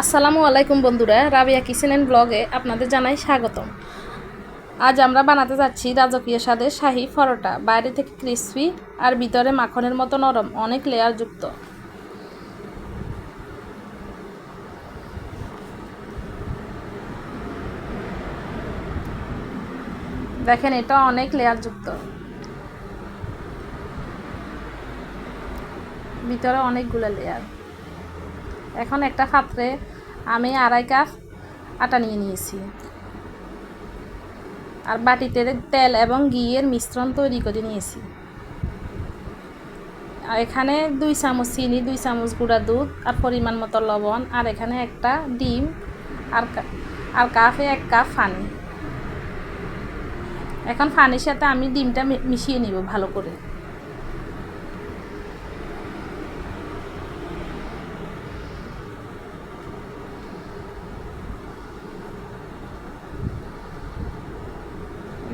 আসসালামু আলাইকুম বন্ধুরা, রাবিয়া কিচেন অ্যান্ড ব্লগে আপনাদের জানাই স্বাগতম। আজ আমরা বানাতে যাচ্ছি রাজকীয় স্বাদের শাহী পরোটা। বাইরে থেকে ক্রিসপি আর ভিতরে মাখনের মতো নরম, অনেক লেয়ার যুক্ত। দেখেন, এটা অনেক লেয়ার যুক্ত, ভিতরে অনেকগুলো লেয়ার। এখন একটা পাত্রে আমি 2.5 কাপ আটা নিয়ে নিয়েছি আর বাটিতে তেল এবং ঘিয়ের মিশ্রণ তৈরি করে নিয়েছি। আর এখানে 2 চামচ চিনি, 2 চামচ গুঁড়া দুধ আর পরিমাণ মতো লবণ, আর এখানে একটা ডিম আর কাপে 1 কাপ পানি। এখন পানির সাথে আমি ডিমটা মিশিয়ে নিব ভালো করে।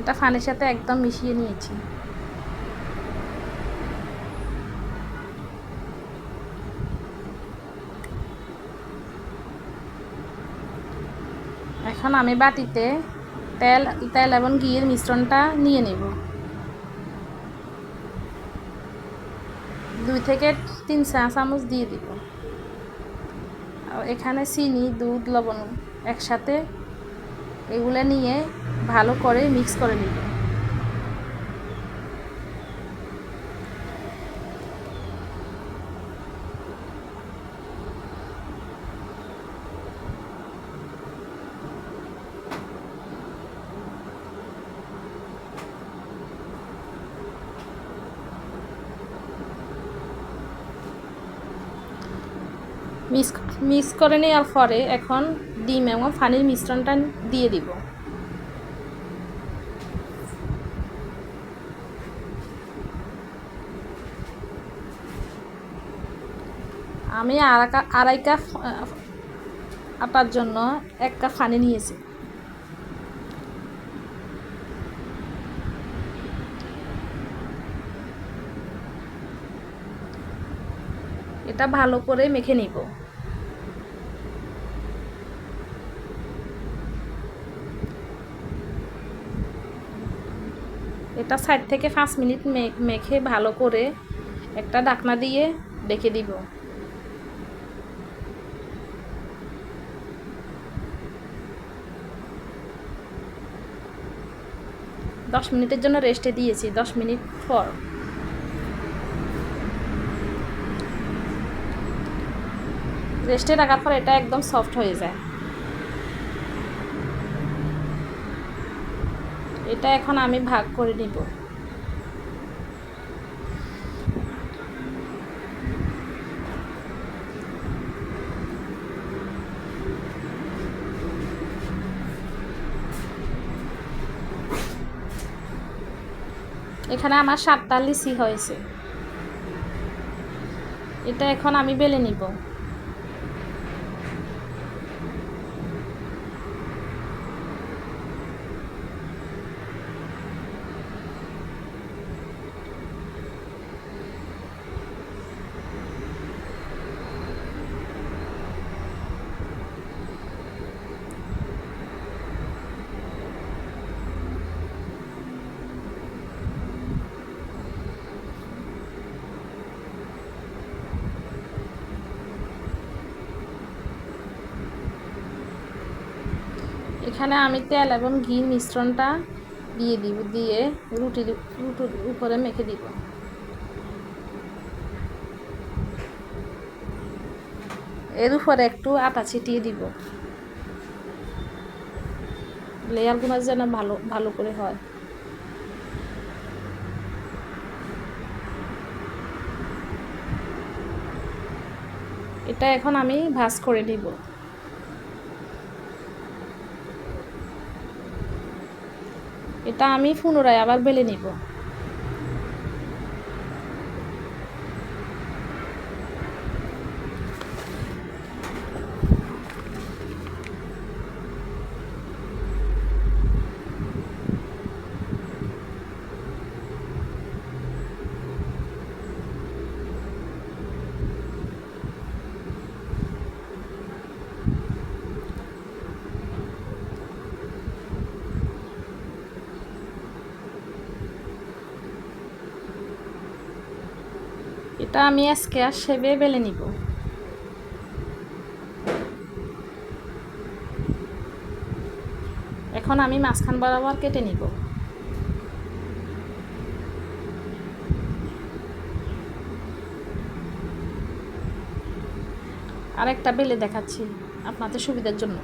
এটা পানির সাথে একদম মিশিয়ে নিয়েছি। এখন আমি বাটিতে তেল এবং ঘিয়ের মিশ্রণটা নিয়ে নেব। 2 থেকে 3 চা চামচ দিয়ে দিব। আর এখানে চিনি, দুধ, লবণ একসাথে এগুলো নিয়ে ভালো করে মিক্স করে নিব। মিক্স করে নেওয়ার পরে এখন ডিম এবং পানির মিশ্রণটা দিয়ে দিব। আমি 2.5 কাপ আটার জন্য 1 কাপ পানি নিয়েছি। এটা ভালো করে মেখে নিব। এটা 4 থেকে 5 মিনিট মেখে ভালো করে একটা ঢাকনা দিয়ে ঢেকে দিব। 10 মিনিটের জন্য রেস্টে দিয়েছি। 10 মিনিট পর রেস্টে রাখার পর এটা একদম সফট হয়ে যায়। এটা এখন আমি ভাগ করে নিব। এখানে আমার 7টা লিচি হয়েছে। এটা এখন আমি বেলে নিব। এখানে আমি তেল এবং ঘির মিশ্রণটা দিয়ে দিব, দিয়ে রুটির উপরে মেখে দিব। এর উপরে একটু আটা ছিটিয়ে দিব, লেয়ারগুলো যেন ভালো করে হয়। এটা এখন আমি ভাঁজ করে নিব। এটা আমি পুনরায় আবার বেলে নিব। এটা আমি স্কোয়ার শেপে বেলে নিব। এখন আমি মাঝখান বরাবর কেটে নিব। আরেকটা বেলে দেখাচ্ছি আপনাদের সুবিধার জন্য।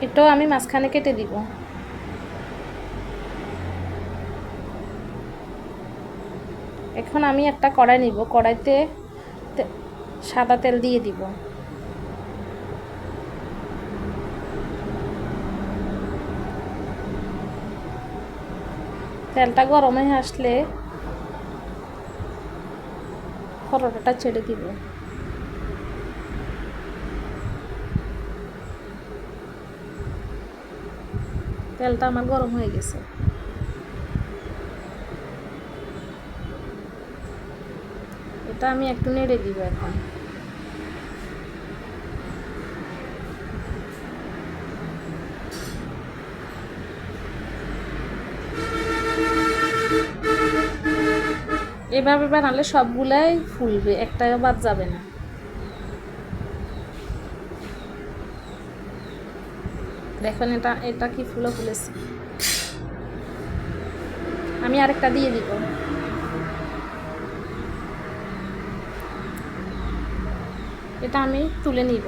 এটাও আমি মাঝখানে কেটে দিব। এখন আমি একটা কড়াই নিব, কড়াইতে সাদা তেল দিয়ে দিব। তেলটা গরম হয়ে আসলে পরোটাটা ছেড়ে দিব। তেলটা আমার গরম হয়ে গেছে। এটা আমি একটু নেড়ে দিব। এখন এভাবে বানালে সবগুলাই ফুলবে, একটাও বাদ যাবে না। দেখেন এটা এটা কি ফুলে ফুলেছে। আমি আরেকটা দিয়ে দিব। এটা আমি তুলে নিব।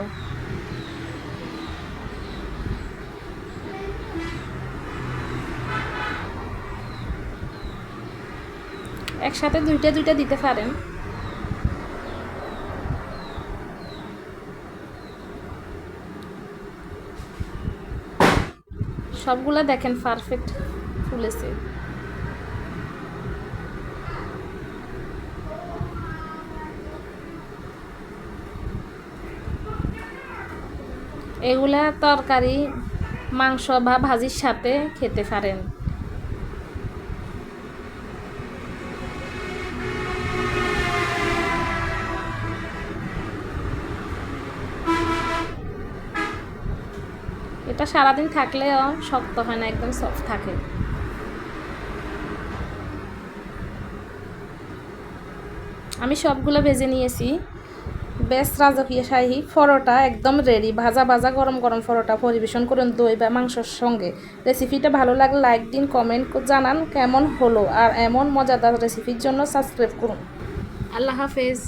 একসাথে দুইটা দুইটা দিতে পারেন। সবগুলা দেখেন পারফেক্ট ফুলেছে। এগুলা তরকারি, মাংস বা ভাজির সাথে খেতে পারেন। এটা সারাদিন থাকলেও শক্ত হয় না, একদম সফট থাকে। আমি সবগুলো ভেজে নিয়েছি। বেশ রাজকীয় শাহী পরোটা একদম রেডি। ভাজা ভাজা গরম গরম পরোটা পরিবেশন করুন দই বা মাংসর সঙ্গে। রেসিপিটা ভালো লাগলে লাইক দিন, কমেন্ট জানান কেমন হলো। আর এমন মজাদার রেসিপির জন্য সাবস্ক্রাইব করুন। আল্লাহ হাফেজ।